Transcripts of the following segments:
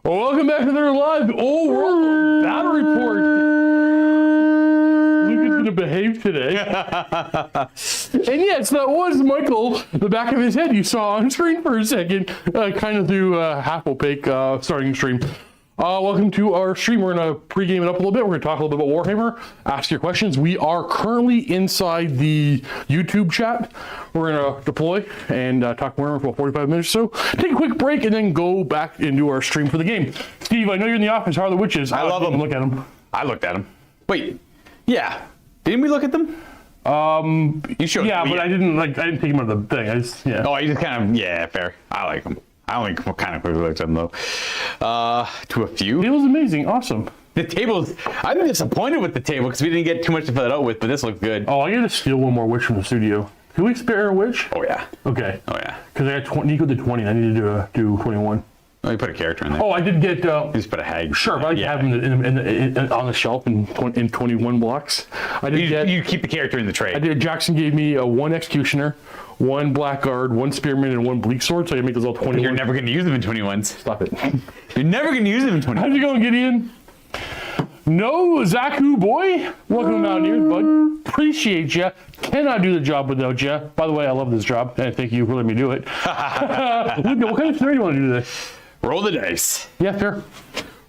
Well, welcome back to their live. Oh, we're on the battle report. Luke is going to behave today. And yes, that was Michael, the back of his head you saw on screen for a second, kind of through half opaque starting stream. Welcome to our stream. We're going to pregame it up a little bit. We're going to talk a little bit about Warhammer, ask your questions. We are currently inside the YouTube chat. We're going to deploy and talk Warhammer for about 45 minutes or so. Take a quick break and then go back into our stream for the game. Steve, I know you're in the office. How are the witches? I love them. Look at them. I looked at them. Wait, yeah. Didn't we look at them? You showed. Yeah, but I didn't take them out of the thing. Yeah. Oh, you just kind of, yeah, fair. I like them. I only kind of quickly looked at them though. To a few. It was amazing. Awesome. The tables, I'm disappointed with the table because we didn't get too much to fill it out with, but this looks good. Oh, I gotta steal one more witch from the studio. Can we spare a witch? Oh, yeah. Okay. Oh, yeah. Because I got 20, Nico did 20. I need to do 21. Oh, you put a character in there. Oh, I did get... You just put a hag. Sure, but I have them on the shelf in 21 blocks. You keep the character in the tray. Jackson gave me one Executioner, one Blackguard, one Spearman, and one Bleak Sword, so I can make those all 21. You're never going to use them in 21s. Stop it. You're never going to use them in 21s. How's it going, Gideon? No, Zaku boy. Welcome to Mountaineers, bud. Appreciate ya. Cannot do the job without ya. By the way, I love this job, and thank you for letting me do it. Luca, what kind of scenario do you want to do today? Roll the dice. Yeah, fair.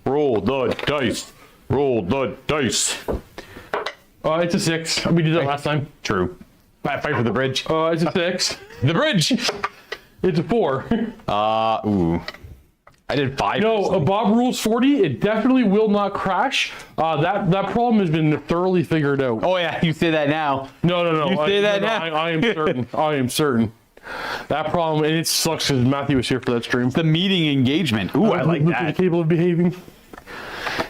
Roll the dice. Roll the dice. It's a 6. We did that last time. True. Fight for the bridge. It's a 6. The bridge. It's a 4. Ooh. I did 5. No, Bob rules 40. It definitely will not crash. That problem has been thoroughly figured out. Oh yeah, you say that now. No. You say that now. I am certain. I am certain. That problem, and it sucks because Matthew was here for that stream. The meeting engagement. Ooh, I like that. Capable of behaving.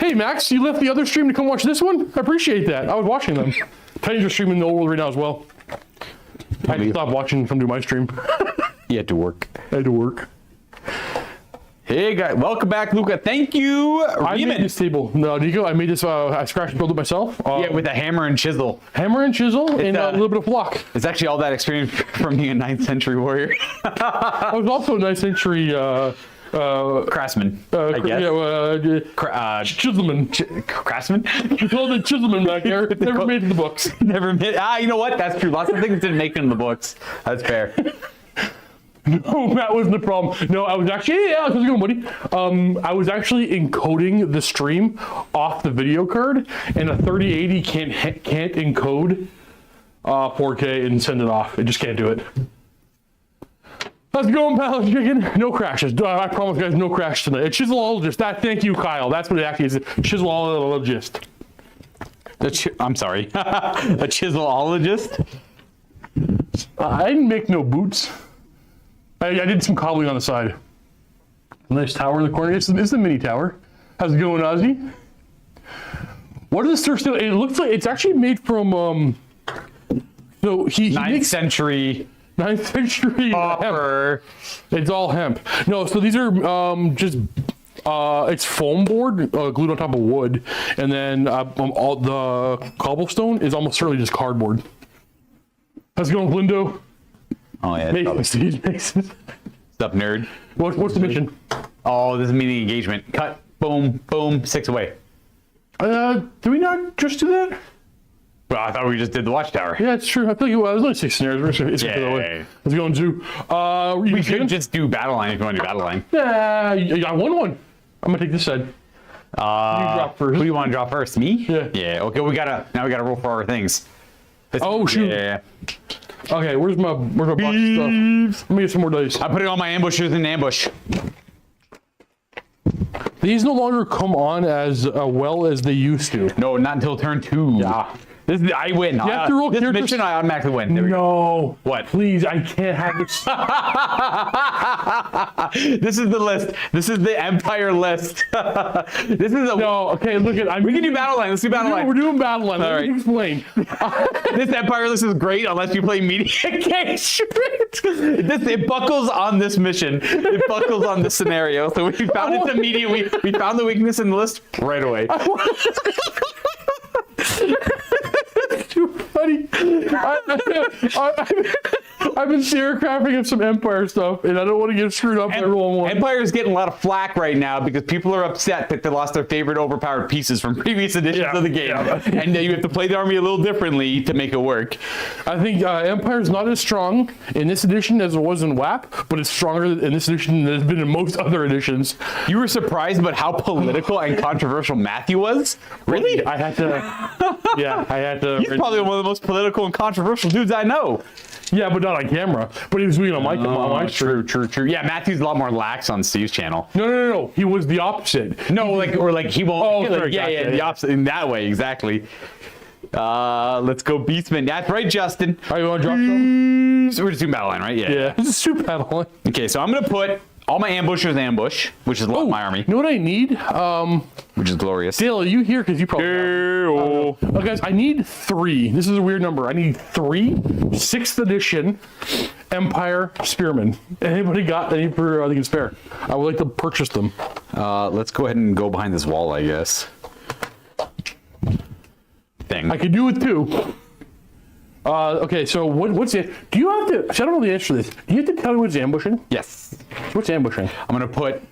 Hey Max, you left the other stream to come watch this one? I appreciate that. I was watching them. Tiny's streaming the old world right now as well. I had to stop watching come do my stream. You had to work. I had to work. Hey guys, welcome back, Luca. Thank you. I made this table. No, Nico, I made this. I scratched and built it myself. Yeah, with a hammer and chisel. Hammer and chisel and a little bit of flock. It's actually all that experience from being a 9th century warrior. I was also a 9th century craftsman. I guess. Chiselman. Craftsman? You called it Chiselman back there. Never made it in the books. Never made. You know what? That's true. Lots of things didn't make it in the books. That's fair. No, that wasn't the problem. No, I was actually, yeah, how's it going, buddy? I was actually encoding the stream off the video card, and a 3080 can't encode 4K and send it off. It just can't do it. How's it going, pal? Chicken? No crashes. I promise, guys, no crash tonight. A chiselologist. Thank you, Kyle. That's what it actually is. Chiselologist. I'm sorry. A chiselologist? I didn't make no boots. I did some cobbling on the side. Nice tower in the corner. It's the mini tower. How's it going, Ozzy? What is this stir still? It looks like it's actually made from so he 9th makes century. 9th century hemp. It's all hemp. No, so these are just it's foam board glued on top of wood, and then all the cobblestone is almost certainly just cardboard. How's it going, Lindo? Oh yeah. Mason. What's up, nerd? What's the mission? Oh, this is meeting engagement. Cut. Boom. Boom. 6 away. Did we not just do that? Well, I thought we just did the watchtower. Yeah, it's true. I feel like there's only 6 scenarios. It's yeah. Let's go on zoo. We could just do battle line if you want to do battle line. Yeah, I won one. I'm gonna take this side. You drop first. Who do you want to drop first? Me? Yeah. Yeah. Okay. Now we gotta roll for our things. Oh shoot. Yeah. Okay, where's my box of stuff? Let me get some more dice. I'm putting all my ambushers in ambush. These no longer come on as well as they used to. No, not until turn 2. Yeah. I win. You have to roll this characters. mission, I automatically win. There we go. What? Please, I can't have this. This is the list. This is the Empire list. This is a... No, okay, look at... We can do battle line. Let's do battle line. We're doing battle line. All Let me explain. This Empire list is great unless you play media engagement. It buckles on this mission. It buckles on this scenario. So we found it immediately. We found the weakness in the list right away. Too funny. I've been crafting up some Empire stuff, and I don't want to get screwed up by rolling one. Empire's getting a lot of flack right now because people are upset that they lost their favorite overpowered pieces from previous editions of the game. And you have to play the army a little differently to make it work. I think Empire's not as strong in this edition as it was in WAP, but it's stronger in this edition than it's been in most other editions. You were surprised about how political and controversial Matthew was? Really? I had to. Yeah, I had to. He's probably one of the most political and controversial dudes I know. Yeah, but not on camera. But he was doing it on my True. Yeah, Matthew's a lot more lax on Steve's channel. No. He was the opposite. No, like he won't. Oh, like, sorry, yeah, the opposite in that way, exactly. Let's go Beastmen. That's right, Justin. Are you want to drop some? So we're just doing battle line, right? Yeah, this is super battle line. Okay, so I'm gonna put all my ambushers ambush, which is a lot of my army. You know what I need? Which is glorious. Dale, are you here? Because you probably. Guys, I need 3. This is a weird number. I need 3 6th edition Empire Spearmen. Anybody got any for they can spare? I would like to purchase them. Let's go ahead and go behind this wall, I guess. I could do it too. Okay, so what's it? Do you have to? I don't know the answer to this. Do you have to tell me what's ambushing? Yes. What's ambushing? I'm gonna put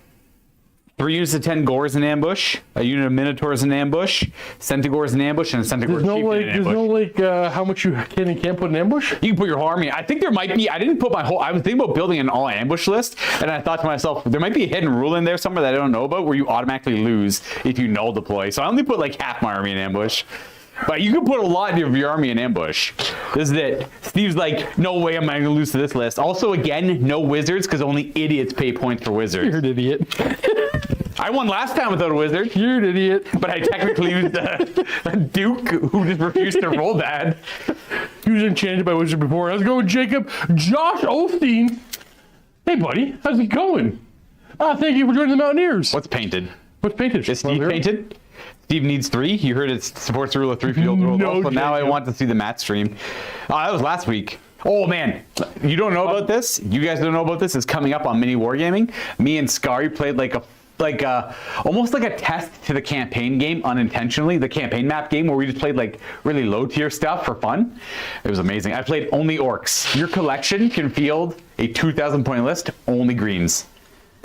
3 units of 10 Gores in ambush, a unit of Minotaurs in ambush, Centaurs in ambush, and a Centaur chieftain in ambush. There's no how much you can and can't put in ambush? You can put your whole army. I think there might be. I didn't put my whole. I was thinking about building an all ambush list, and I thought to myself, there might be a hidden rule in there somewhere that I don't know about, where you automatically lose if you null deploy. So I only put like half my army in ambush. But you can put a lot of your army in ambush. This is it. Steve's like, no way am I going to lose to this list. Also, again, no wizards, because only idiots pay points for wizards. You're an idiot. I won last time without a wizard. You're an idiot. But I technically used a duke who just refused to roll bad. He was enchanted by wizard before. Let's go with Jacob. Josh Osteen. Hey, buddy. How's it going? Thank you for joining the Mountaineers. What's painted? What's painted? Is Steve painted? Steve needs 3. You heard it supports the rule of 3 field roll. No, so now I want to see the Matt stream. That was last week. Oh man, you don't know about this? You guys don't know about this? It's coming up on Mini Wargaming. Me and Scary played almost like a test to the campaign game unintentionally, the campaign map game where we just played like really low tier stuff for fun. It was amazing. I played only orcs. Your collection can field a 2,000 point list, only greens.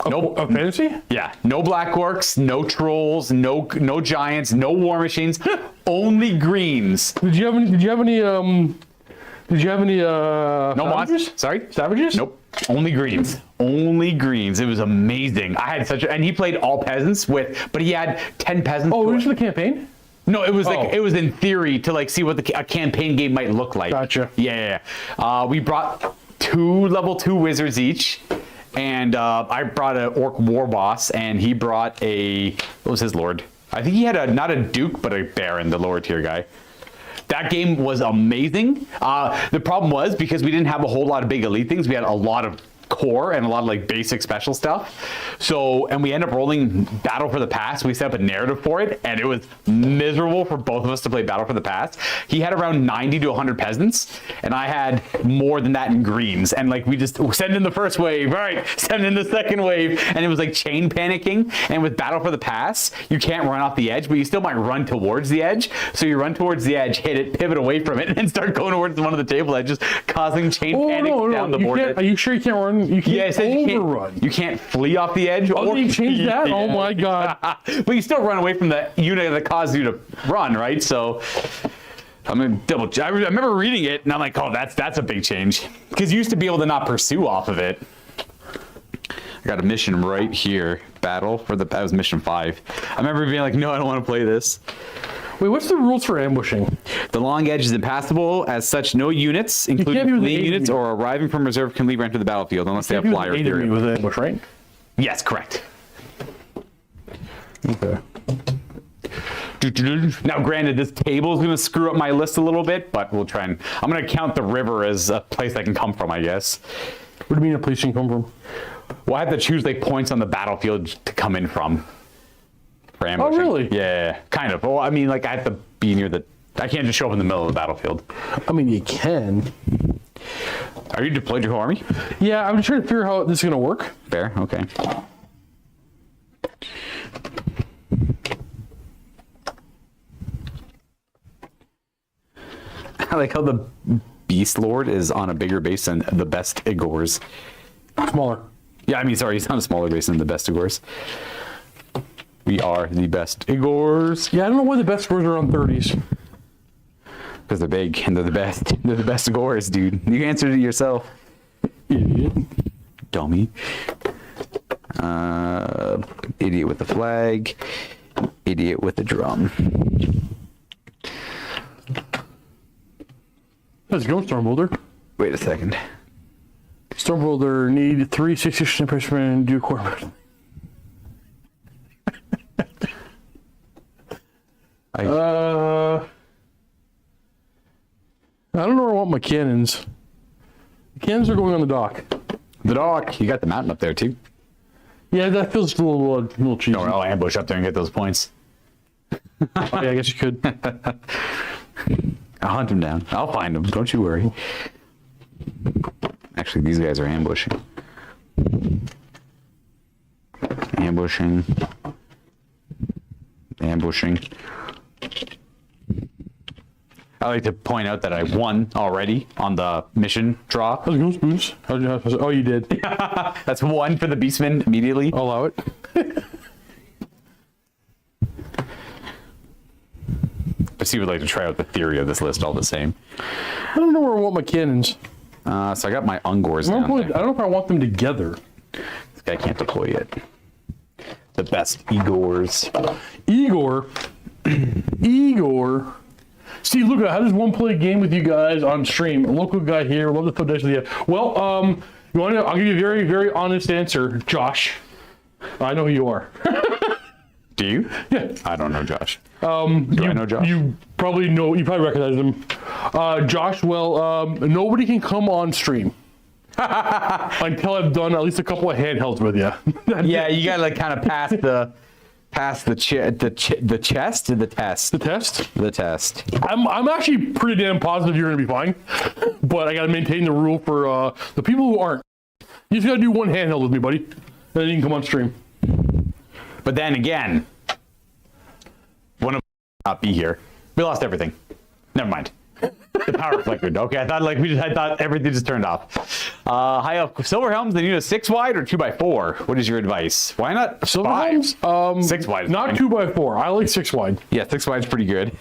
No fantasy? Yeah, no black orcs, no trolls, no giants, no war machines, only greens. Did you have any no No savages? monsters? Sorry? Savages? Nope. Only greens. Only greens. It was amazing. I had and he played all peasants but he had 10 peasants. Oh, it was the campaign? No, it was it was in theory to like see what a campaign game might look like. Gotcha. Yeah. We brought 2 level 2 wizards each. And I brought an orc war boss, and he brought what was his lord? I think he had not a duke, but a baron, the lower tier guy. That game was amazing. The problem was because we didn't have a whole lot of big elite things. We had a lot of core and a lot of like basic special stuff. And we ended up rolling Battle for the Past. We set up a narrative for it, and it was miserable for both of us to play Battle for the Past. He had around 90 to 100 peasants, and I had more than that in greens. And like we just send in the first wave, all right, send in the second wave, and it was like chain panicking. And with Battle for the Past, you can't run off the edge, but you still might run towards the edge. So you run towards the edge, hit it, pivot away from it, and start going towards one of the table edges, causing chain panic down the board. Are you sure you can't run? You can't overrun. You can't flee off the edge. Oh, they changed that? Yeah. Oh my god. But you still run away from the unit that caused you to run, right? So I'm gonna double check. I remember reading it and I'm like, oh, that's a big change. Because you used to be able to not pursue off of it. I got a mission right here. That was mission 5. I remember being like, no, I don't want to play this. Wait, what's the rules for ambushing? The long edge is impassable. As such, no units, including fleeing units or arriving from reserve, can leave or enter the battlefield unless they have flyer theory. With ambush, right? Yes, correct. Okay. Now, granted, this table is going to screw up my list a little bit, but we'll try and... I'm going to count the river as a place I can come from, I guess. What do you mean a place you can come from? Well, I have to choose like points on the battlefield to come in from. For ambushing. Oh, really? Yeah, kind of. Well, I mean, like I have to be near I can't just show up in the middle of the battlefield. I mean, you can. Are you deployed your whole army? Yeah, I'm trying to figure out how this is going to work. Fair, okay. I like how the Beast Lord is on a bigger base than the best Igors. Smaller. Yeah, I mean, sorry, he's on a smaller base than the best Igors. We are the best Igors. Yeah, I don't know why the best scores are on 30s. Because they're big and they're the best. They're the best Igors, dude. You answered it yourself. Idiot. Dummy. Idiot with the flag. Idiot with the drum. Let's go, Stormbolder. Wait a second. Stormbolder need 3 6-inch impression and do quarter. I don't know where I want my cannons. The cannons are going on the dock. The dock. You got the mountain up there too. Yeah, that feels a little cheesy. No, I'll ambush up there and get those points. Oh, yeah, I guess you could. I'll hunt him down. I'll find him. Don't you worry. Actually, these guys are ambushing. Ambushing. Ambushing. I like to point out that I won already on the mission draw. How's it going, Spoons? Oh, you did. That's 1 for the Beastmen immediately. I'll allow it. But Steve would like to try out the theory of this list all the same. I don't know where I want my cannons. So I got my Ungors down there. I don't know if I want them together. This guy can't deploy yet. The best Igors. Igor. Igor. See, Luca, how does one play a game with you guys on stream? A local guy here. Love to throw dice with you. Well, you want to? I'll give you a very, very honest answer, Josh. I know who you are. Do you? Yeah. I don't know Josh. Do I know Josh? You probably know. You probably recognize him. Josh. Well, nobody can come on stream until I've done at least a couple of handhelds with you. Yeah, you gotta like kind of pass the chest to the test. The test. The test. I'm actually pretty damn positive you're gonna be fine, but I gotta maintain the rule for the people who aren't. You just gotta do one handheld with me, buddy, and then you can come on stream. But then again, one of us not be here. We lost everything. Never mind. The power flickered. Okay, I thought everything just turned off. High up Silver Helms, they need a 6 wide or 2x4. What is your advice? Why not Silver 5? Helms, 6 wide. not 2x4. I like 6 wide. Yeah, 6 wide's pretty good.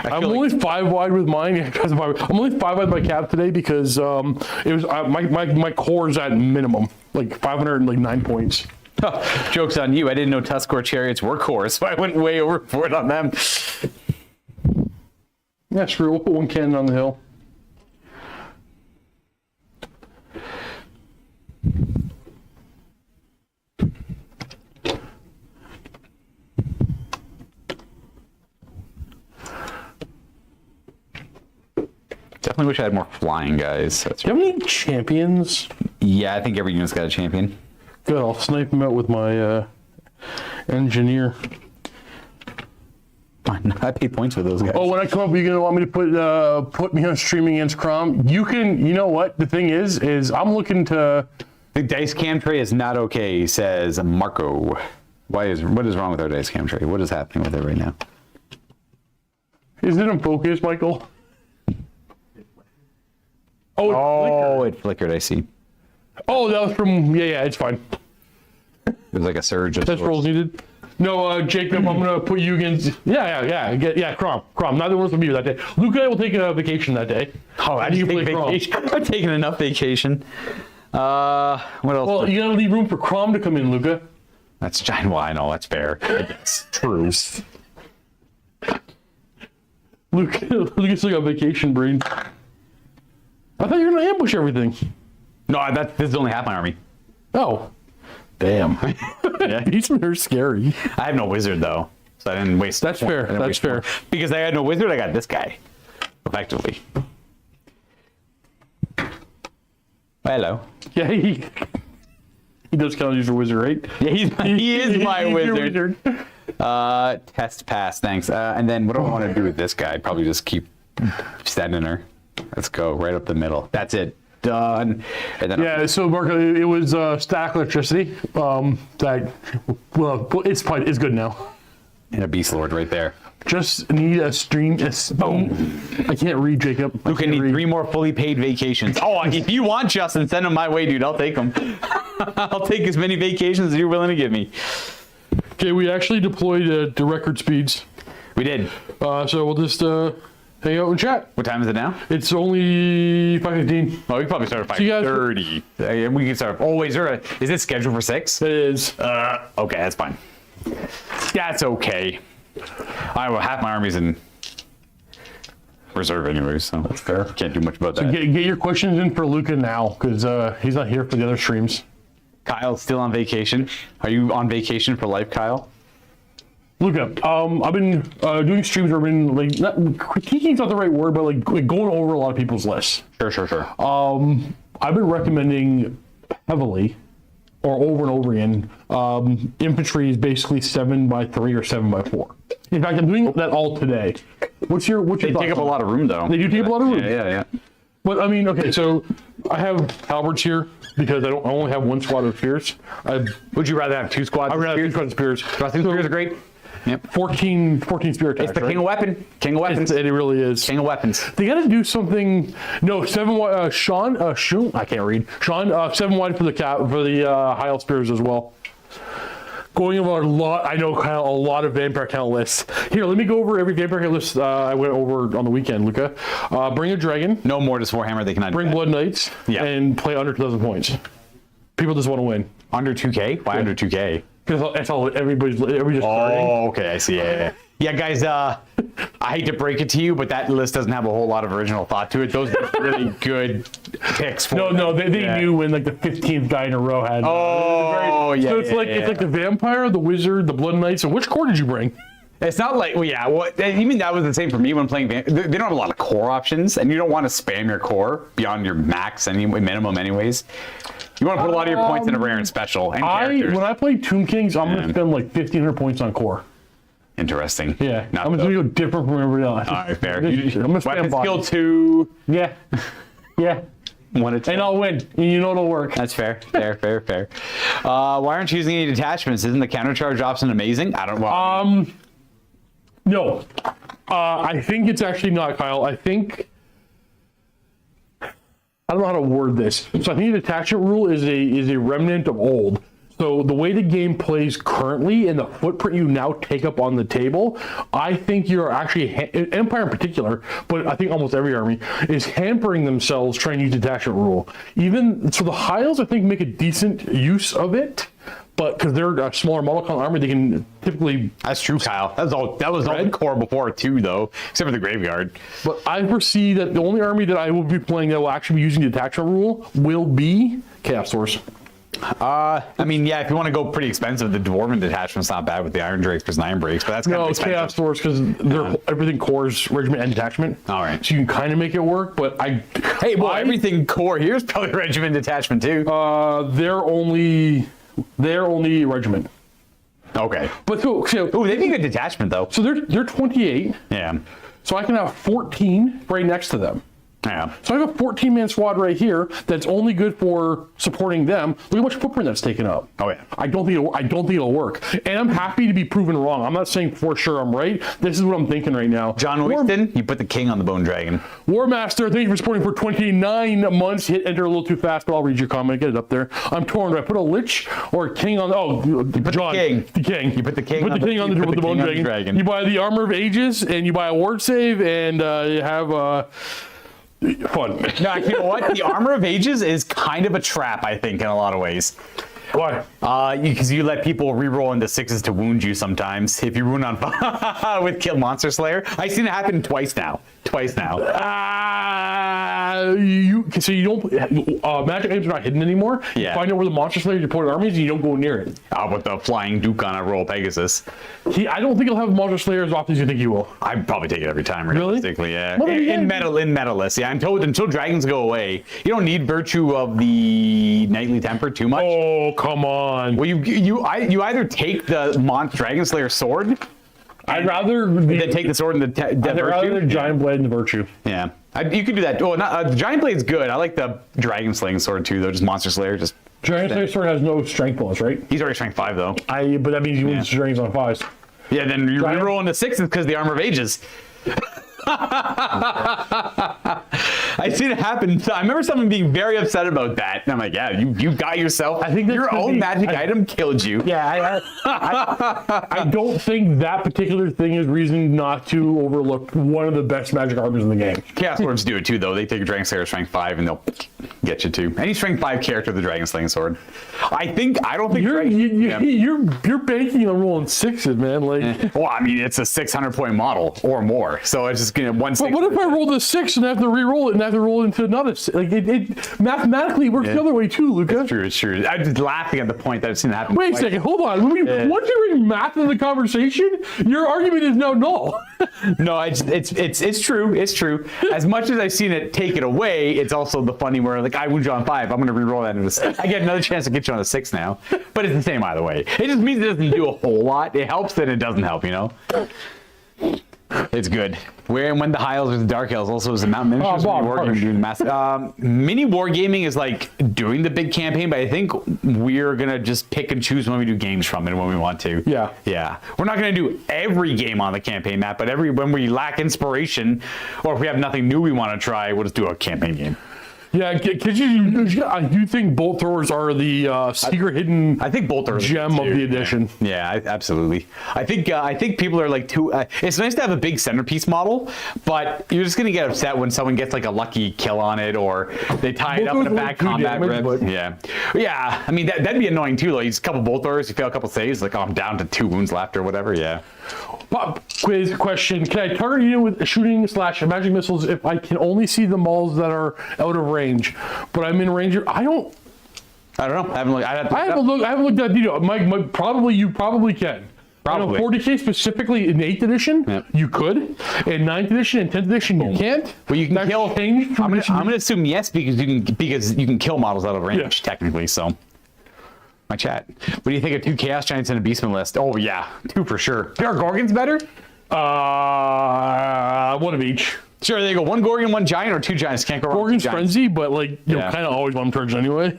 I'm only 5 wide with mine because I'm only 5 wide by cap today because it was my core is at minimum like 509 points. Joke's on you. I didn't know Tuskor chariots were cores, so I went way overboard on them. Yeah, screw it. We'll put one cannon on the hill. Definitely wish I had more flying guys. Do you have any champions? Yeah, I think every unit's got a champion. Good, I'll snipe him out with my engineer. I pay points for those guys. Oh, when I come up, you're gonna want me to put me on streaming against Crom? You can. You know what? The thing is I'm looking to. The dice cam tray is not okay, says Marco. What is wrong with our dice cam tray? What is happening with it right now? Is it in focus, Michael? Oh, it flickered. I see. Oh, that was from. Yeah, it's fine. It was like a surge. Test rolls needed. No, Jacob, I'm gonna put you against. Yeah. Crom. Neither one of us will be here that day. Luke and I will take a vacation that day. Oh, I didn't take vacation. I'm taking enough vacation. What else? Well, you gotta leave room for Crom to come in, Luca. That's giant. Well, I know that's fair. It's true. Luke still got vacation brain. I thought you were gonna ambush everything. No, this is only half my army. Oh. Damn. Yeah. Beastmen are scary. I have no wizard though, so I didn't waste. That's fair. That's fair. Because I had no wizard, I got this guy. Effectively. Hello. Yeah, he does kind of use your wizard, right? Yeah, he is my He's your wizard. Test pass, thanks. And then what do I want to do with this guy? Probably just keep standing there. Let's go right up the middle. That's it. Done. And then Yeah, so Marco, it was stack electricity. It's good now. and a beast lord right there. Just need a stream. Boom. I can't read, Jacob. Luca need 3 more fully paid vacations. Oh, if you want, Justin, send them my way, dude. I'll take them. I'll take as many vacations as you're willing to give me. Okay, we actually deployed to record speeds. We did. So we'll just hang out and chat. What time is it now? It's only 5:15. Oh, we can probably start at So you guys- 5:30. We can start. Oh, wait, is it scheduled for 6? It is. Okay, that's fine. That's okay. Half my army's in reserve anyway, so that's fair. Can't do much about that. Get your questions in for Luca now, because he's not here for the other streams. Kyle's still on vacation. Are you on vacation for life, Kyle? Luca, I've been doing streams where I've been like not critiquing's not the right word, but like going over a lot of people's lists. Sure. I've been recommending heavily, or over and over again, infantry is basically 7x3 or 7x4. In fact, I'm doing that all today. What's your They take up a lot of room, though. They do take up a lot of room. Yeah. But I mean, okay, so I have halberds here because I only have 1 squad of spears. Would you rather have 2 squads? I'd rather have 2 squads of spears. Thrusting spears are great. Yep. 14 spear attacks. It's the king of weapon. King of weapons. It really is. King of weapons. They got to do something. No, 7 wide. Sean, I can't read. Sean, 7 wide for the high elf spears as well. Going over a lot. I know Kyle, a lot of vampire count lists. Here, let me go over every vampire count list I went over on the weekend, Luca. Bring a dragon. No more just Warhammer. They cannot. Bring blood knights. Yeah. And play under 2,000 points. People just want to win. Under 2K? Why under 2K? Because that's all everybody's starting. Oh, okay, I see. Yeah, guys, I hate to break it to you, but that list doesn't have a whole lot of original thought to it. Those are really good picks for No, they knew when like the 15th guy in a row had. Oh, yeah. So it's like the vampire, the wizard, the blood knights. So which core did you bring? It's not like, even that was the same for me when playing. They don't have a lot of core options, and you don't want to spam your core beyond your max minimum anyways. You want to put a lot of your points in a rare and special. And When I play Tomb Kings, I'm going to spend like 1,500 points on core. Interesting. Yeah. I'm going to go different from everybody else. All right, fair. I'm going to Weapon spend skill 2. Yeah. Yeah. 1 to And I'll win. And you know it'll work. That's fair. Fair. Why aren't you using any detachments? Isn't the countercharge option amazing? I don't know. No. I think it's actually not, Kyle. I don't know how to word this. So I think the attachment rule is a remnant of old. So the way the game plays currently and the footprint you now take up on the table, I think you're actually, Empire in particular, but I think almost every army, is hampering themselves trying to use detachment rule. So the High Elves, I think, make a decent use of it, but because they're a smaller model count army, they can typically... That's true, Kyle. That was all the core before too, though, except for the graveyard. But I foresee that the only army that I will be playing that will actually be using the detachment rule will be Chaos Dwarves. I mean, yeah, if you want to go pretty expensive, the Dwarven detachment's not bad with the Iron Drakes versus Iron Breaks, but that's kind of expensive. Chaos Dwarves, because they're everything cores, regiment, and detachment. All right. So you can kind of make it work, but everything core here is probably regiment detachment too. They're only regiment. Okay. But so they'd be good detachment though. So they're 28. Yeah. So I can have 14 right next to them. Yeah. So I have a 14-man squad right here that's only good for supporting them. Look how much footprint that's taken up. Oh yeah. I don't think it'll work. And I'm happy to be proven wrong. I'm not saying for sure I'm right. This is what I'm thinking right now. John Winston, you put the king on the Bone Dragon. Warmaster, thank you for supporting for 29 months. Hit enter a little too fast, but I'll read your comment. Get it up there. I'm torn. Do I put a Lich or a king on? Oh, John, the king. You put the king. You put the king on the Bone Dragon. You buy the Armor of Ages and you buy a ward save and you have fun. No, you know what? The Armor of Ages is kind of a trap, I think, in a lot of ways. Why? Because you let people reroll into 6s to wound you sometimes. If you wound on with Kill Monster Slayer, I've seen it happen twice now. So you don't magic items are not hidden anymore. Yeah. Find out where the monster slayers report armies, and you don't go near it. With the flying Duke on a roll Pegasus. I don't think he'll have monster slayer as often as you think he will. I'd probably take it every time, Really? realistically. Yeah. Well, In meta lists, yeah. Until dragons go away, you don't need virtue of the knightly temper too much. Oh, come on. Well, you either take the Dragon Slayer sword. I'd rather than take the sword and the I'd rather the giant blade and the virtue. Yeah, you can do that. Oh, the giant blade's good. I like the dragon slaying sword too, though. Just monster slayer, just giant slayer sword has no strength bonus, right? He's already strength 5 though. But that means he wins strengths on 5s. Yeah, then you Giant- reroll into 6s because the Armor of Ages. I seen it happen. I remember someone being very upset about that, and I'm like, yeah, you got yourself. I think that's your gonna own be- magic item killed you. Yeah, I don't think that particular thing is reason not to overlook one of the best magic armors in the game. Chaos Swords do it too, though. They take a Dragon Slayer strength 5 and they'll get you too. Any strength 5 character with the Dragon Slaying Sword. I don't think You're banking on rolling 6s, man. Like, well, I mean, it's a 600-point model or more, so it's just gonna one. but what if I rolled a 6 and I have to re-roll it and I have to roll it into another? Like it mathematically works the other way too, Luca. It's true. I'm just laughing at the point that I've seen it happen. Wait a second, hold on. Once you bring math into the conversation, your argument is now null. No, it's true. It's true. As much as I've seen it take it away, it's also the funny where like I wound you on 5. I'm gonna re-roll that into a 6. I get another chance to get you on a 6 now. But it's the same either way. It just means it doesn't do a whole lot. It helps and it doesn't help, you know? It's good. Where and when the High Elves with the Dark Elves also is the Mountain Miniatures wargaming doing massive. Mini wargaming is like doing the big campaign, but I think we're gonna just pick and choose when we do games from it when we want to. Yeah. Yeah. We're not gonna do every game on the campaign map, but when we lack inspiration or if we have nothing new we want to try, we'll just do a campaign game. Yeah, I do think bolt throwers are the secret hidden I think bolt throwers gem of too. the edition. Yeah, absolutely. I think people are like too. It's nice to have a big centerpiece model, but you're just gonna get upset when someone gets like a lucky kill on it or they tie it up in a bad combat rip. Yeah. I mean that'd be annoying too. Like, a couple bolt throwers, you fail a couple saves, like I'm down to 2 wounds left or whatever. Yeah. Pop quiz question: can I target you with shooting / magic missiles if I can only see the malls that are out of range, but I'm in range? I don't know. I haven't looked. I haven't looked at detail. Mike, probably you probably can. Probably. I know 40K specifically in 8th edition, you could. In 9th edition and 10th edition, you can't. Well, you can That's kill. changed from I'm gonna assume yes because you can kill models out of range technically. So. My chat. What do you think of 2 Chaos Giants and a Beastman list? Oh yeah, 2 for sure. Are Gorgons better? One of each. Sure, they go 1 Gorgon, 1 Giant, or 2 Giants. Can't go wrong. Gorgon's Frenzy, but like you Yeah. kind of always want them charged anyway.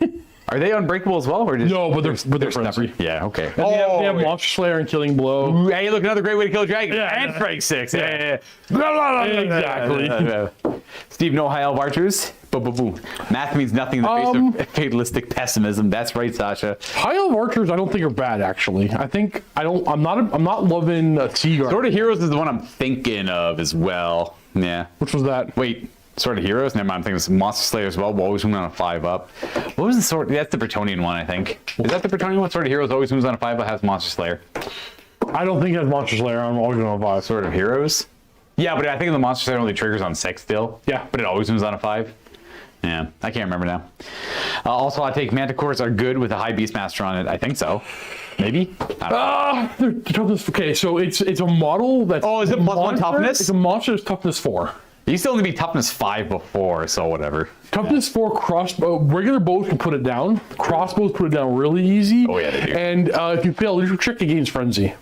Are they unbreakable as well, or just, No, but they're Frenzy. Yeah, okay. And they have Monster Slayer and Killing Blow. Hey, look, another great way to kill a dragon. Yeah, and yeah. Strike 6. Yeah. Exactly. Steve, no high elf archers. Boo. Math means nothing in the face of fatalistic pessimism. That's right, Sasha. High Elf Archers, I don't think are bad actually. I'm not loving Seaguard. Sword of Heroes is the one I'm thinking of as well. Yeah. Which was that? Wait, Sword of Heroes? Never mind, I'm thinking it's Monster Slayer as well. Always moves on a 5-up. What was the sword? That's the Bretonian one, I think. Is that the Bretonian one? Sword of Heroes always moves on a 5-up, has Monster Slayer. I don't think it has Monster Slayer. I'm always going to 5. Sword of Heroes? Yeah, but I think the Monster Slayer only triggers on 6 still. Yeah. But it always moves on a 5. Yeah, I can't remember now. Also, I take Manticores are good with a high Beastmaster on it. I think so. Maybe? I don't know. Okay, so it's a model that's... Oh, is it +1 toughness? It's a monster that's toughness 4. You still need to be toughness 5 before, so whatever. Toughness 4 crossbow. Regular bows can put it down. Crossbows put it down really easy. Oh, yeah, they do. And if you fail, there's a trick against Frenzy.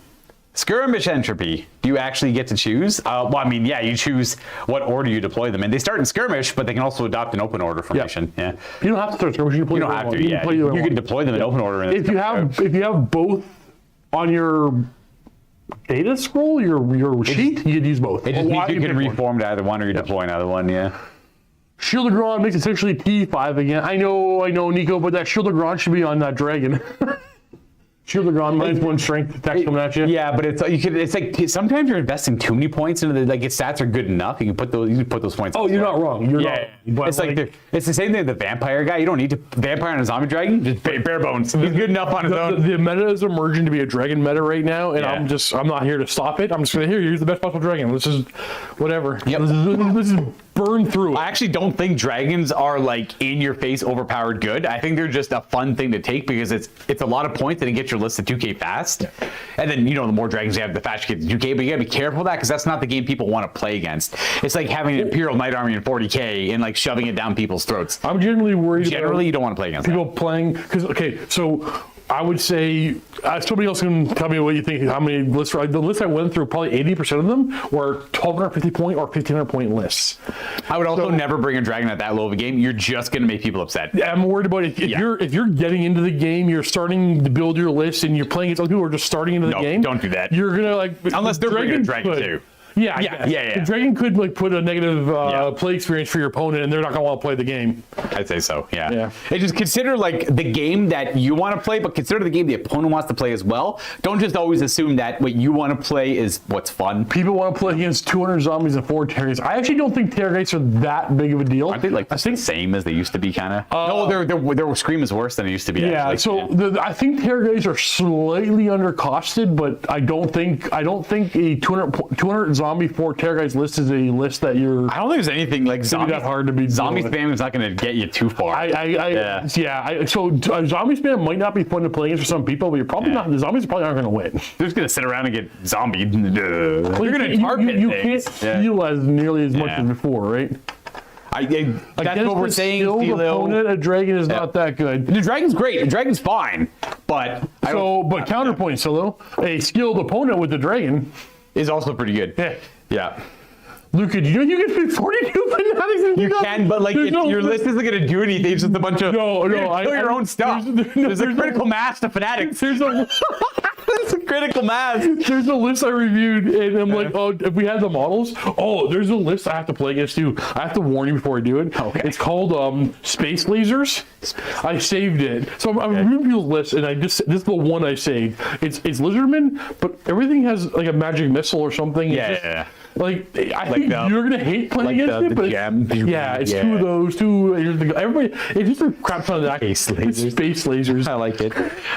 Skirmish entropy. Do you actually get to choose? Well, I mean, yeah, you choose what order you deploy them in. They start in skirmish, but they can also adopt an open order formation. Yeah. You don't have to start skirmish. You You don't have to. Yeah. You can deploy them in open order. If you have both on your data scroll, your sheet, you could use both. It just means you can reform to either one or you deploy another one. Yeah. Shield of Gron makes essentially T5 again. I know, Nico, but that Shield of Gron should be on that dragon. Shield of Gron, -1 strength attack coming at you. Yeah, but it's like sometimes you're investing too many points into the its stats are good enough. You can put those points. Oh, you're not wrong. You're not. But it's like it's the same thing with the vampire guy. You don't need to vampire and a zombie dragon. Just bare bones. He's good enough on his own. The meta is emerging to be a dragon meta right now, and Yeah. I'm not here to stop it. I'm just gonna here's the best possible dragon. Let's just whatever. Yep. Let's just burn through it. I actually don't think dragons are like in your face overpowered good. I think they're just a fun thing to take because it's a lot of points and it gets your list to 2K fast. And then the more dragons you have, the faster you get to 2K. But you gotta be careful of that because that's not the game people want to play against. It's like having an Imperial Knight Army in 40K and like shoving it down people's throats. I'm generally worried. Generally, you don't want to play against people playing because so I would say somebody else can tell me what you think. How many lists? The list I went through, probably 80% of them were 1,250 point or 1,500 point lists. I would also never bring a dragon at that low of a game. You're just going to make people upset. Yeah, I'm worried about if you're getting into the game, you're starting to build your list, and you're playing against other people who are just starting into the game. Don't do that. You're gonna like unless they're bringing a dragon too. Yeah. The dragon could like put a negative play experience for your opponent, and they're not gonna want to play the game. I'd say so. Yeah. And just consider like the game that you want to play, but consider the game the opponent wants to play as well. Don't just always assume that what you want to play is what's fun. People want to play against 200 zombies and 4 terrorists. I actually don't think terrorists are that big of a deal. Aren't they like the same as they used to be, kind of? No, their scream is worse than it used to be. Yeah. Actually. I think terrorists are slightly undercosted, but I don't think a 200 zombie 4 terrorists list is a list that you're. I don't think there's anything like zombie that hard to be. Zombie spam is not going to get you too far. So zombie spam might not be fun to play against for some people, but you're probably not. The zombies probably aren't going to win. They're just going to sit around and get zombied. They're going to target you can't feel as nearly as much as before, right? That's what we're saying. Opponent, a dragon is not that good. The dragon's great. The dragon's fine, but counterpoint, Silo, a skilled opponent with the dragon is also pretty good. Yeah. Luca, do you know you can fit 42 fanatics? You can, but like your list isn't going to do anything. It's just a bunch of kill your own stuff. There's a critical mass to fanatics. There's a critical mass. There's a list I reviewed, and I'm like, oh, if we had the models, there's a list I have to play against you. I have to warn you before I do it. Okay. It's called Space Lasers. I saved it. So I'm reviewing the list, and this is the one I saved. It's Lizardman, but everything has like a magic missile or something. Yeah. Like I think you're gonna hate playing against it, but it's 2 of those. Everybody, it's just a crap ton of that. Space lasers. I like it.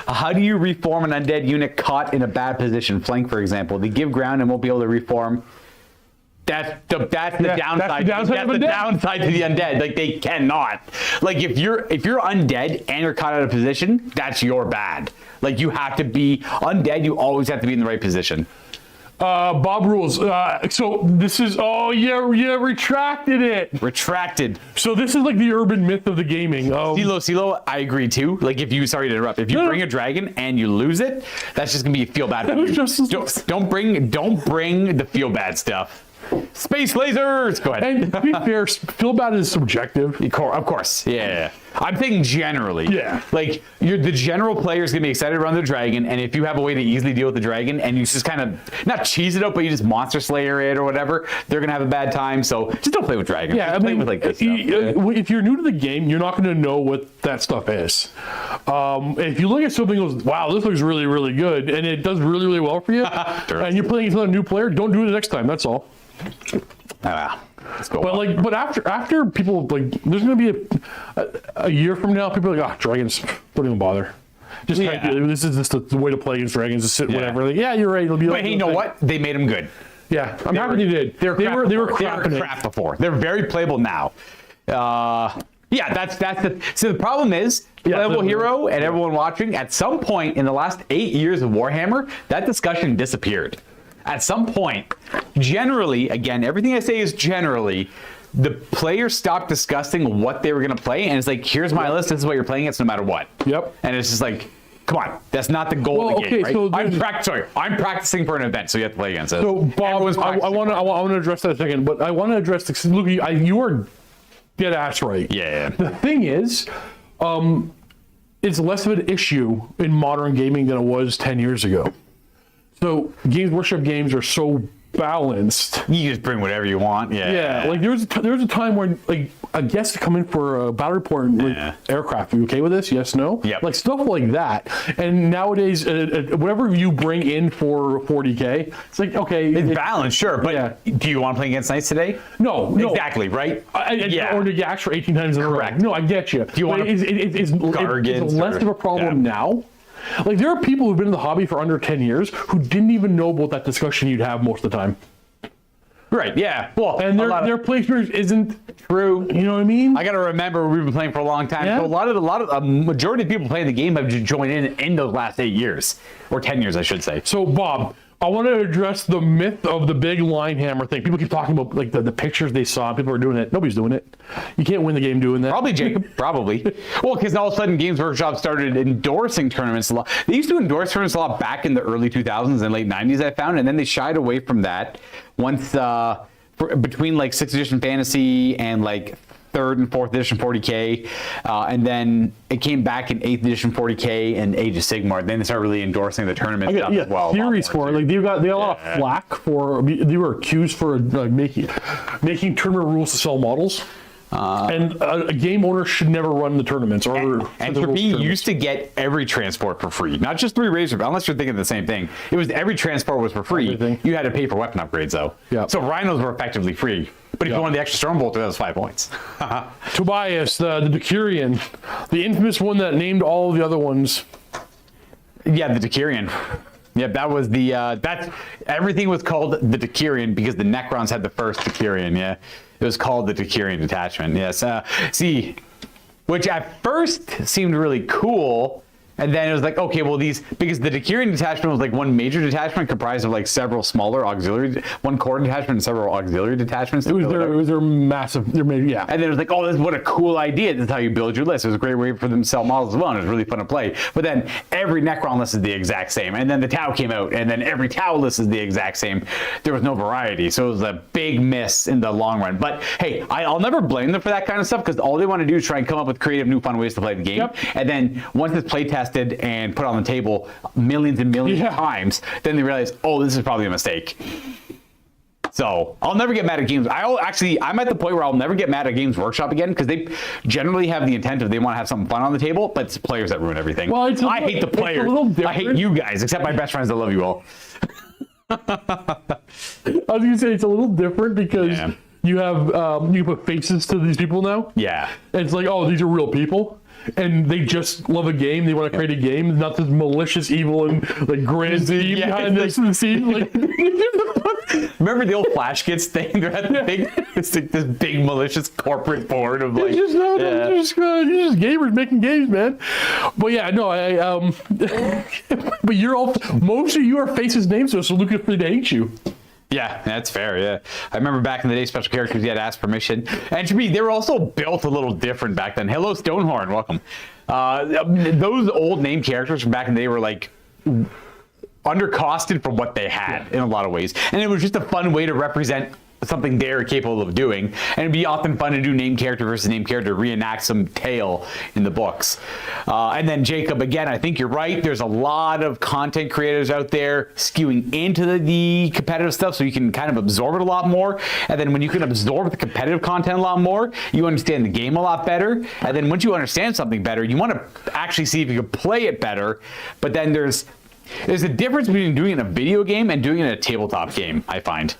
How do you reform an undead unit caught in a bad position? Flank, for example. They give ground and won't be able to reform. That's the downside. That's the downside to the undead. Like they cannot. Like if you're undead and you're caught out of position, that's your bad. Like you have to be undead. You always have to be in the right position. Bob rules. So this is retracted it. Retracted. So this is like the urban myth of the gaming. Silo, I agree too. Like if you, sorry to interrupt, if you bring a dragon and you lose it, that's just gonna be feel bad. Don't bring the feel bad stuff. Space lasers. Go ahead. And to be fair, feel bad is subjective. Of course. Yeah. I'm thinking generally. Yeah. Like the general player is gonna be excited around the dragon, and if you have a way to easily deal with the dragon, and you just kind of not cheese it up, but you just monster slayer it or whatever, they're gonna have a bad time. So just don't play with dragons. Yeah, play with like this stuff. If you're new to the game, you're not gonna know what that stuff is. If you look at something and goes, wow, this looks really, really good, and it does really, really well for you, and you're playing against a new player, don't do it the next time. That's all. But after people there's gonna be a year from now, people are like, dragons, don't even bother. This is just the way to play against dragons. Just sit whatever. Like, you're right. It'll be. But hey, you know what? They made them good. Yeah, I'm happy they did. They were crap before. They're very playable now. That's the problem is playable hero and everyone watching. At some point in the last 8 years of Warhammer, that discussion disappeared. At some point, generally, again, everything I say is generally, the players stopped discussing what they were going to play, and it's like, here's my list, this is what you're playing against no matter what. Yep. And it's just like, come on, that's not the goal of the game, right? So I'm practicing for an event, so you have to play against it. So, Bob, I want to address that in a second, but I want to address the, look, you are dead ass right. Yeah. The thing is, it's less of an issue in modern gaming than it was 10 years ago. So Games Workshop games are so balanced. You just bring whatever you want. Yeah. Like there's a time when like a guest come in for a battle report and aircraft. Are you okay with this? Yes, no. Yeah. Like stuff like that. And nowadays, whatever you bring in for 40K, it's like okay, it's balanced, sure. But do you want to play against Knights today? No. Exactly. Right. Or to Gax for 18 times in a row. Correct. No, I get you. Do you want it's less of a problem now. Like there are people who've been in the hobby for under 10 years who didn't even know about that discussion you'd have most of the time. Right, yeah. Well, and their playthrough isn't true. You know what I mean? I got to remember we've been playing for a long time. Yeah. So a majority of people playing the game have joined in those last 8 years or 10 years, I should say. So Bob, I want to address the myth of the big line hammer thing. People keep talking about like the pictures they saw. People are doing it. Nobody's doing it. You can't win the game doing that. Probably Jacob, probably. Well, because all of a sudden Games Workshop started endorsing tournaments a lot. They used to endorse tournaments a lot back in the early 2000s and late 90s, I found, and then they shied away from that once between like 6th edition Fantasy and like 3rd and 4th edition 40K, and then it came back in 8th edition 40K and Age of Sigmar. Then they started really endorsing the tournament stuff as well. Theories for it. Like they got a lot of flack for. They were accused for like making tournament rules to sell models. And a game owner should never run the tournaments. Or Entropy used to get every transport for free, not just 3 Razor, unless you're thinking the same thing. It was every transport was for free. Everything. You had to pay for weapon upgrades though. Yeah. So Rhinos were effectively free. But if you wanted the extra Stormbolter, that was 5 points. Tobias, the Decurion, the infamous one that named all the other ones. Yeah, the Decurion. Yep, that was the everything was called the Decurion because the Necrons had the first Decurion. Yeah, it was called the Decurion detachment. Yes, see, which at first seemed really cool. And then it was like, okay, well, because the Decurion detachment was like one major detachment comprised of like several smaller one core detachment and several auxiliary detachments. It was their massive, yeah. And then it was like, oh, what a cool idea. This is how you build your list. It was a great way for them to sell models as well, and it was really fun to play. But then every Necron list is the exact same. And then the Tau came out, and then every Tau list is the exact same. There was no variety. So it was a big miss in the long run. But hey, I'll never blame them for that kind of stuff because all they want to do is try and come up with creative, new, fun ways to play the game. Yep. And then once it's play tested and put on the table millions and millions of times, then they realize, oh, this is probably a mistake. So I'll never get mad at games. I'm at the point where I'll never get mad at Games Workshop again because they generally have the intent of they want to have something fun on the table, but it's players that ruin everything. Well, I hate the players. I hate you guys, except my best friends that love you all. I was gonna say it's a little different because you have you put faces to these people now. Yeah. And it's like, oh, these are real people. And they just love a game. They want to create a game, not this malicious, evil, and like grand scheme behind this scene. Like, remember the old Flash Kids thing? They're at this big malicious corporate board of like. They're just gamers making games, man. But yeah, no, but most of you are faces names, so Lucas free to hate you. Yeah, that's fair. Yeah, I remember back in the day, special characters you had to ask permission, and to me, they were also built a little different back then. Hello, Stonehorn, welcome. Those old name characters from back in the day were like undercosted for what they had in a lot of ways, and it was just a fun way to represent something they're capable of doing, and it'd be often fun to do name character versus name character, reenact some tale in the books. And then Jacob, again, I think you're right. There's a lot of content creators out there skewing into the competitive stuff, so you can kind of absorb it a lot more. And then when you can absorb the competitive content a lot more, you understand the game a lot better. And then once you understand something better, you want to actually see if you can play it better. But then there's a difference between doing it in a video game and doing it in a tabletop game, I find.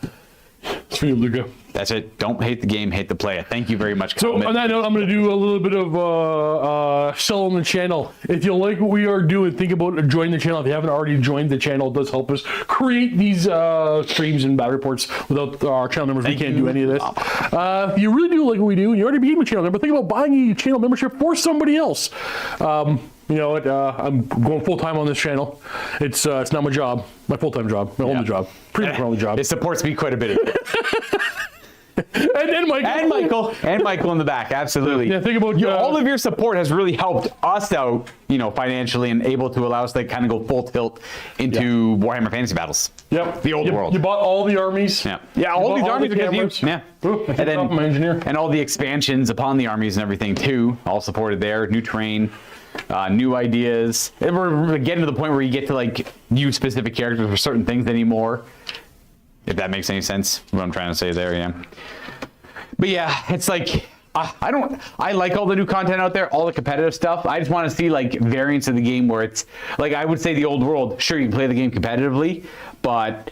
It's for you, Luca. That's it. Don't hate the game, hate the player. Thank you very much. So on that note, I'm going to do a little bit of sell on the channel. If you like what we are doing, think about joining the channel. If you haven't already joined the channel, it does help us create these streams and battle reports. Without our channel members, we can't do any of this. If you really do like what we do, and you already became a channel member, think about buying a channel membership for somebody else. You know what? I'm going full time on this channel. It's not my job, my full time job, my only job, pretty much my only job. It supports me quite a bit. and Michael in the back, absolutely. Yeah, think about all of your support has really helped us out, financially, and able to allow us to kind of go full tilt into Warhammer Fantasy Battles. Yep, the old world. You bought all the armies. Yeah, all these armies because you. Yeah, ooh, and then my engineer and all the expansions upon the armies and everything too, all supported there. New terrain. New ideas. And we're getting to the point where you get to like use specific characters for certain things anymore. If that makes any sense, what I'm trying to say there, yeah. But yeah, it's like I like all the new content out there, all the competitive stuff. I just want to see like variants of the game where it's like I would say the old world. Sure, you can play the game competitively, but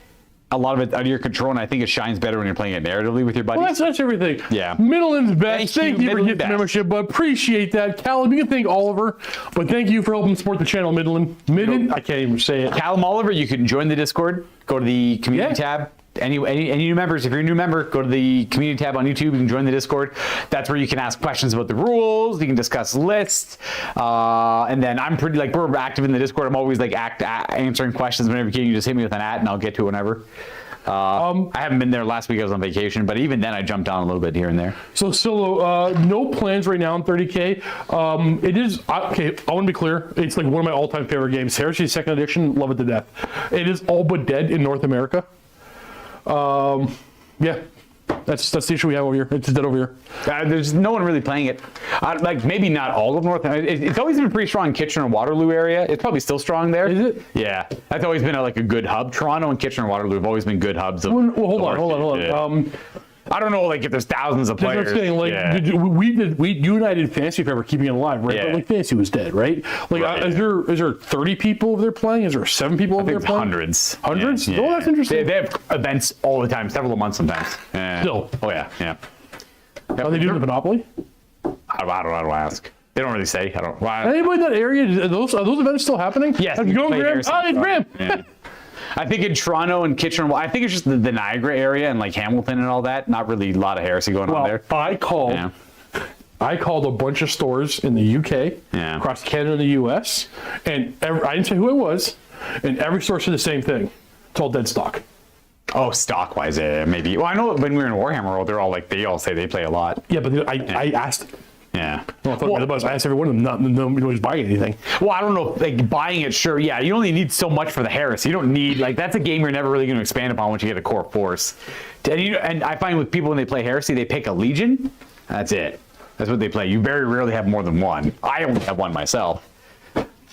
a lot of it out of your control, and I think it shines better when you're playing it narratively with your buddies. Well, that's everything. Yeah. Midland's best. Thank you for getting the membership, but appreciate that. Callum, you can thank Oliver, but thank you for helping support the channel, Midland. I can't even say it. Callum Oliver, you can join the Discord. Go to the community tab. any new members, if you're a new member, go to the community tab on YouTube. You can join the Discord. That's where you can ask questions about the rules. You can discuss lists. And then I'm pretty, like, we're active in the Discord. I'm always like answering questions whenever you can. You just hit me with an @, and I'll get to it whenever. I haven't been there. Last week I was on vacation, but even then I jumped on a little bit here and there. So Silo, no plans right now on 30K. It is, okay, I want to be clear. It's like one of my all-time favorite games. Heresy 2nd Edition, love it to death. It is all but dead in North America. Yeah, that's the issue we have over here. It's dead over here. There's no one really playing it. Like, maybe not all of North America. It's always been pretty strong in Kitchener and Waterloo area. It's probably still strong there. Is it? Yeah, that's always been like a good hub. Toronto and Kitchener and Waterloo have always been good hubs. Well, hold on. Yeah. I don't know, like, if there's thousands of players. That's saying, like, yeah. you and I did Fantasy Forever, keeping it alive, right? Yeah. But like Fantasy was dead, right? Like, Right. Is there 30 people over there playing? Is there 7 people over there It's playing? hundreds. Hundreds? Yeah, Oh, that's interesting. They have events all the time, several a month sometimes. Yeah. Still. Oh yeah, yeah. Are they doing the Monopoly? I don't ask. They don't really say. I don't. Why? Anybody in that area? Are those events still happening? Yes. How's it going, Graham? Heresy. Oh, it's Graham. Yeah. I think in Toronto and Kitchener, I think it's just the Niagara area and like Hamilton and all that. Not really a lot of heresy going on there. I called a bunch of stores in the UK, across Canada and the US, and I didn't say who it was, and every store said the same thing. It's all dead stock. Oh, stock wise, maybe. Well, I know when we were in Warhammer World, they all say they play a lot. Yeah, but I asked. Yeah. Well, I asked every one of them. Nobody's buying anything. Well, I don't know. Like, buying it, sure. Yeah, you only need so much for the heresy. You don't need, like, that's a game you're never really going to expand upon once you get a core force. And I find with people when they play heresy, they pick a legion. That's it. That's what they play. You very rarely have more than one. I only have one myself.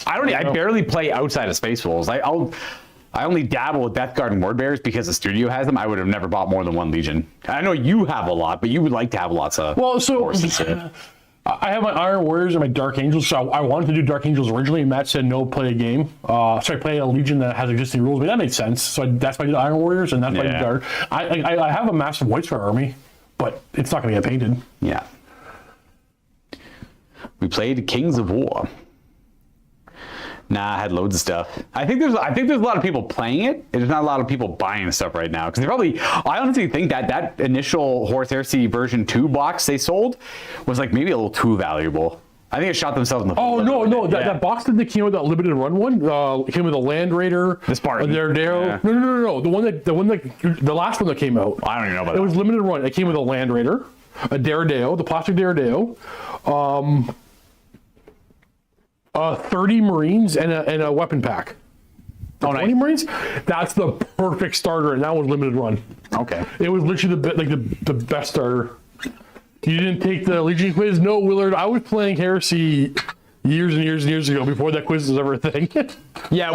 I barely play outside of Space Wolves. I only dabble with Death Guard and Word Bearers because the studio has them. I would have never bought more than one legion. I know you have a lot, but you would like to have lots of forces. I have my Iron Warriors and my Dark Angels, so I wanted to do Dark Angels originally, and Matt said no, play a game. So I play a Legion that has existing rules, but that made sense. So that's why I did Iron Warriors, and that's why I did Dark. I have a massive White Star army, but it's not going to get painted. Yeah. We played Kings of War. Nah, I had loads of stuff. I think there's a lot of people playing it. There's not a lot of people buying stuff right now because I honestly think that initial Horus Heresy version 2 box they sold was like maybe a little too valuable. I think it shot themselves in the foot. Oh no! That box that came with that limited run one came with a Land Raider, the Spartan, their Deo. Yeah. No. The last one that came out. I don't even know about it. It was limited run. It came with a Land Raider, a Daredeo, the plastic Daredeo, 30 Marines and a weapon pack. 20 Marines. That's the perfect starter, and that was limited run. Okay. It was literally the best starter. You didn't take the Legion quiz? No, Willard. I was playing Heresy years and years and years ago before that quiz was ever a thing. Yeah,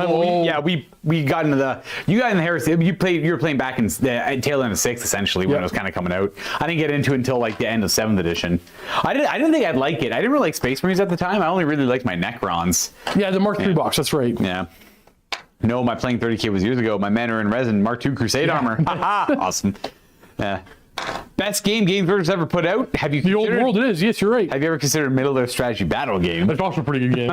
we got into you got in the Heresy. You were playing back in the tail end of 6th essentially when it was kind of coming out. I didn't get into it until like the end of 7th edition. I didn't think I'd like it. I didn't really like Space Marines at the time. I only really liked my Necrons. Yeah, the Mark III box. That's right. Yeah. No, my playing 30K was years ago. My men are in resin. Mark II Crusade armor. Haha, awesome. Yeah. Best game Gameverse ever put out. Have you the old world? It is. Yes, you're right. Have you ever considered Middle Earth strategy battle game? That's also a pretty good game.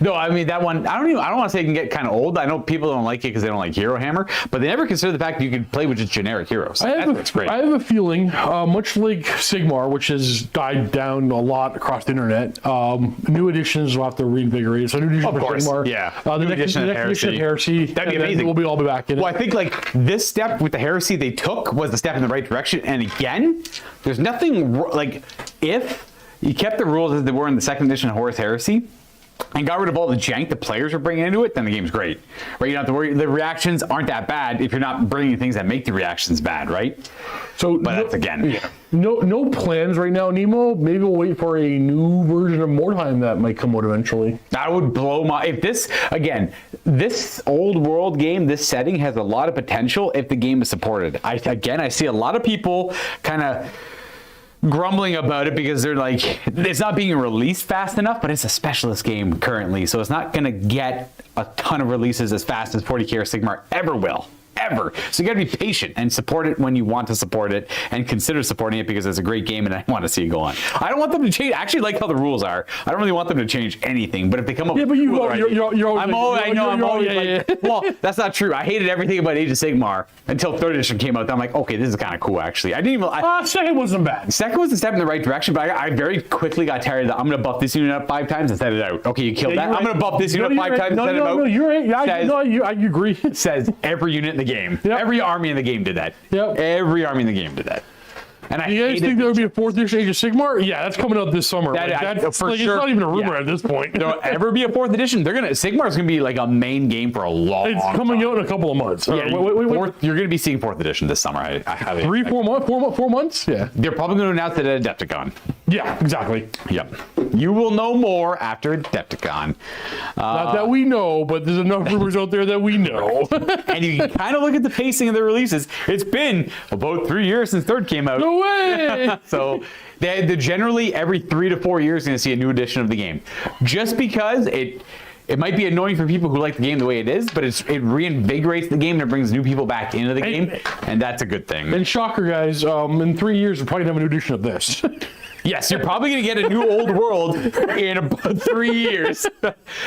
No, I mean that one. I don't want to say it can get kind of old. I know people don't like it because they don't like Hero Hammer, but they never consider the fact that you can play with just generic heroes. That's great. I have a feeling, much like Sigmar, which has died down a lot across the internet. New editions will have to reinvigorate. So new edition for Sigmar. Yeah. The next edition of Heresy. That'd be amazing. We'll all be back in it. Well, I think like this step with the Heresy they took was the step in the right direction. And again, there's nothing like if you kept the rules as they were in the 2nd edition of Horus Heresy and got rid of all the jank the players are bringing into it, then the game's great. Right? You don't have to worry. The reactions aren't that bad if you're not bringing things that make the reactions bad, right? So, but that's again. No plans right now, Nemo. Maybe we'll wait for a new version of Mordheim that might come out eventually. That would blow my. If this old world game, this setting has a lot of potential if the game is supported. I see a lot of people kind of grumbling about it because they're like, it's not being released fast enough, but it's a specialist game currently, so it's not going to get a ton of releases as fast as 40K or Sigmar ever will. forever. So you got to be patient and support it when you want to support it, and consider supporting it because it's a great game and I want to see it go on. I don't want them to change. I actually like how the rules are. I don't really want them to change anything, but if they come up Yeah, with but cooler ideas- I'm always yeah. well, that's not true. I hated everything about Age of Sigmar until 3rd edition came out. Then I'm like, okay, this is kind of cool actually. I didn't even. Second wasn't bad. Second was a step in the right direction, but I very quickly got tired of that. I'm going to buff this unit up 5 times and set it out. Okay, you killed that. I'm going to buff this unit up 5 times and set it out. No, you're right. Yeah, I agree. Says every unit in the game. Yep. Every army in the game did that. Yep. Every army in the game did that. And I You guys hated think there would be a 4th edition Age of Sigmar? Yeah, that's coming out this summer. For sure. It's not even a rumor Yeah. at this point. There'll ever be a 4th edition. Sigmar's gonna be like a main game for a long It's coming out in a couple of months. Yeah, Wait. you're gonna be seeing 4th edition this summer. I have 4 months? Yeah. They're probably gonna announce it at Adepticon. Yeah, exactly. Yep. You will know more after Adepticon. Not that we know, but there's enough rumors out there that we know. And you can kind of look at the pacing of the releases. It's been about 3 years since 3rd came out. No way! So they generally every 3 to 4 years going to see a new edition of the game, just because it might be annoying for people who like the game the way it is, but it reinvigorates the game and it brings new people back into the game, and that's a good thing. And shocker, guys, in 3 years we're probably gonna have a new edition of this. Yes, you're probably going to get a new old world in about 3 years.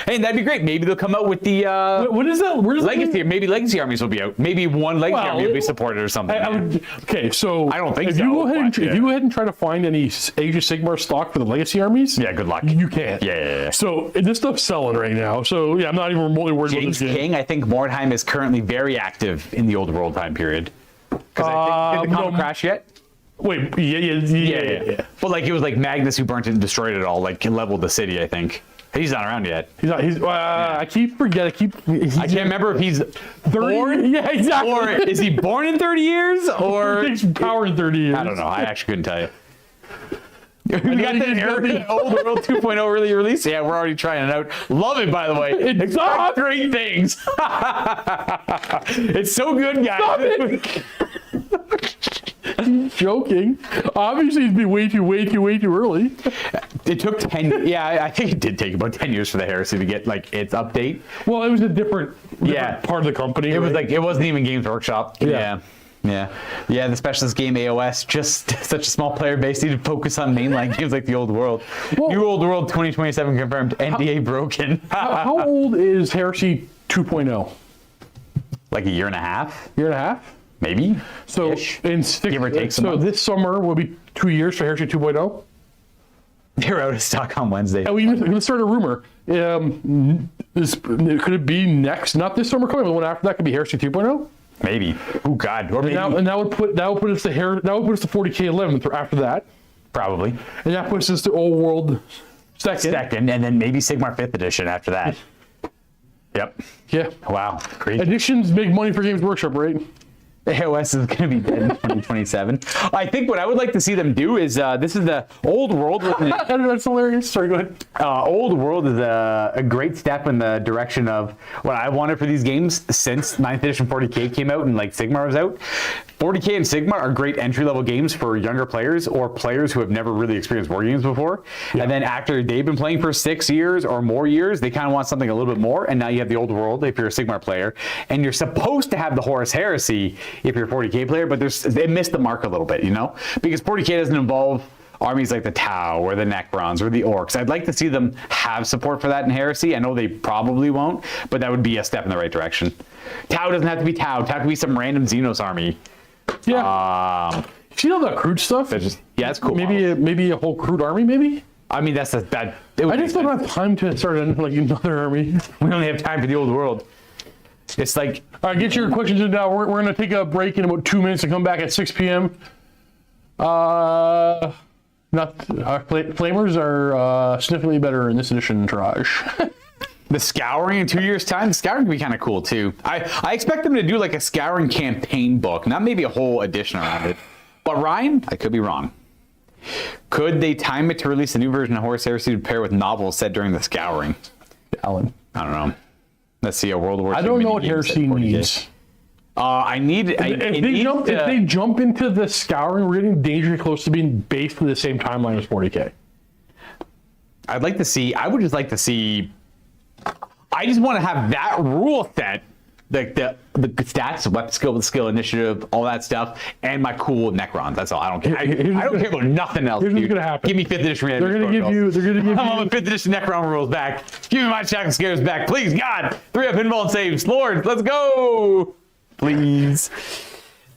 Hey, that'd be great. Maybe they'll come out with the What is that? Where is legacy. Maybe legacy armies will be out. Maybe one legacy army will be supported or something. Okay, so I don't think if so, You go ahead but, if you go ahead and try to find any Age of Sigmar stock for the legacy armies, Yeah, good luck. You can't. Yeah. So this stuff's selling right now. So yeah, I'm not even remotely worried about James this game. King, I think Mordheim is currently very active in the old world time period. Because I think did the comet crash yet? Wait, yeah. But like it was like Magnus who burnt it and destroyed it all, like leveled the city. I think he's not around yet. He's not. I keep forgetting. I can't remember if he's 30. born. Yeah, exactly. Or is he born in 30 years? Or Takes power in 30 years. I don't know. I actually couldn't tell you. We got the Old World 2.0 early release. Yeah, we're already trying it out. Love it, by the way. It's got great things. It's so good, guys. Joking. Obviously, it'd be way too early. It took 10. Yeah, I think it did take about 10 years for the Heresy to get like its update. Well, it was a different part of the company. It was like it wasn't even Games Workshop. Yeah. The specialist game AOS, just such a small player base, need to focus on mainline games like the Old World. New Old World 2027 confirmed, NDA broken. How old is Heresy 2.0? Like a year and a half? Year and a half? Maybe. So in give or take some months. this summer will be 2 years for Heresy 2.0. They're out of stock on Wednesday. And we're going to start a rumor. Could it be next? Not this summer coming, but the one after that could be Heresy 2.0. Maybe. Oh God. Or maybe. And that would put us to 40K 11th after that. Probably. And that puts us to Old World second, and then maybe Sigmar 5th edition after that. Yep. Yeah. Wow. Crazy. Editions make money for Games Workshop, right? AOS is going to be dead in 2027. I think what I would like to see them do is this is the Old World. That's hilarious. Sorry, go ahead. Old World is a great step in the direction of what I wanted for these games since 9th edition 40K came out and like Sigmar was out. 40K and Sigmar are great entry-level games for younger players or players who have never really experienced war games before. Yeah. And then after they've been playing for 6 years or more years, they kind of want something a little bit more. And now you have the Old World if you're a Sigmar player. And you're supposed to have the Horus Heresy if you're a 40K player, but they missed the mark a little bit, you know? Because 40K doesn't involve armies like the Tau or the Necrons or the Orcs. I'd like to see them have support for that in Heresy. I know they probably won't, but that would be a step in the right direction. Tau doesn't have to be Tau. Tau could be some random Xenos army. Yeah. See all that crude stuff? It's cool. Maybe a whole crude army, maybe? I mean, that's that. I just don't have time to start another army. We only have time for the Old World. It's like... All right, get your questions in now. We're going to take a break in about 2 minutes and come back at 6 p.m. Flamers are significantly better in this edition, Taraj. The Scouring in 2 years' time, the Scouring can be kind of cool too. I expect them to do like a Scouring campaign book, not maybe a whole edition around it. But Ryan, I could be wrong. Could they time it to release a new version of Horus Heresy to pair with novels set during the Scouring? Alan, I don't know. Let's see a World War II. I don't know what Heresy needs. If they jump into the Scouring, we're getting dangerously close to being basically the same timeline as 40K. I would just like to see. I just want to have that rule set the stats, weapon skill, initiative, all that stuff, and my cool Necrons. That's all. I don't care. I don't care about nothing else. Here's what's gonna happen. Give me 5th edition. They're gonna give you. I want my 5th edition Necron rules back. Give me my shock and scares back, please. God, 3-up pinball and saves. Lord, let's go, please.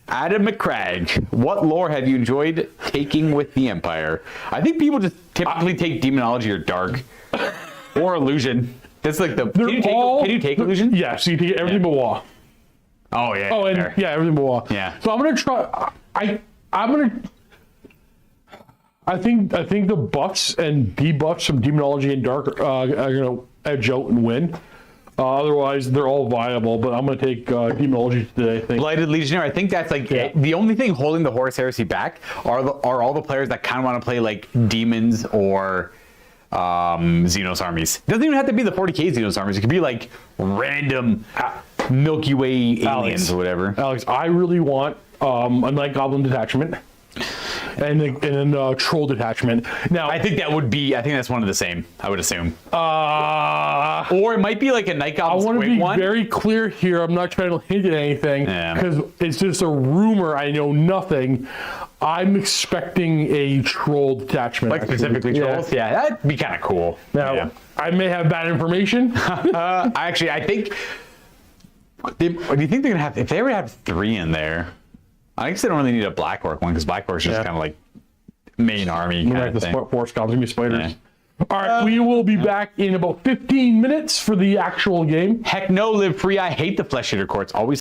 Adam McCragg, what lore have you enjoyed taking with the Empire? I think people just typically take Demonology or Dark or Illusion. That's like the. Can you take Illusion? Yeah, so you can get everything but Wa. Oh yeah. Oh, and fair. yeah, everything but Wa. Yeah. So I'm gonna try. I think the buffs and debuffs from Demonology and Dark are gonna edge out and win. Otherwise, they're all viable, but I'm going to take Demonology today, I think. Blighted Legionnaire, I think that's like the only thing holding the Horus Heresy back are all the players that kind of want to play like demons or Xenos armies. It doesn't even have to be the 40k Xenos armies. It could be like random Milky Way aliens or whatever. Alex, I really want a Night Goblin detachment. And then troll detachment. Now I think that's one of the same. I would assume. Or it might be like a Night Goblin. I want to be very clear here. I'm not trying to hint at anything because it's just a rumor. I know nothing. I'm expecting a troll detachment. Like specifically trolls. Yeah, that'd be kind of cool. Now I may have bad information. I think. Do you think they're gonna have? If they ever have 3 in there. I guess they don't really need a Black Orc one because Black Orc's just kind of like main army kind of thing. Force Goblins, give me spiders. All right, we will be back in about 15 minutes for the actual game. Heck no, live free. I hate the flesh eater courts. Always.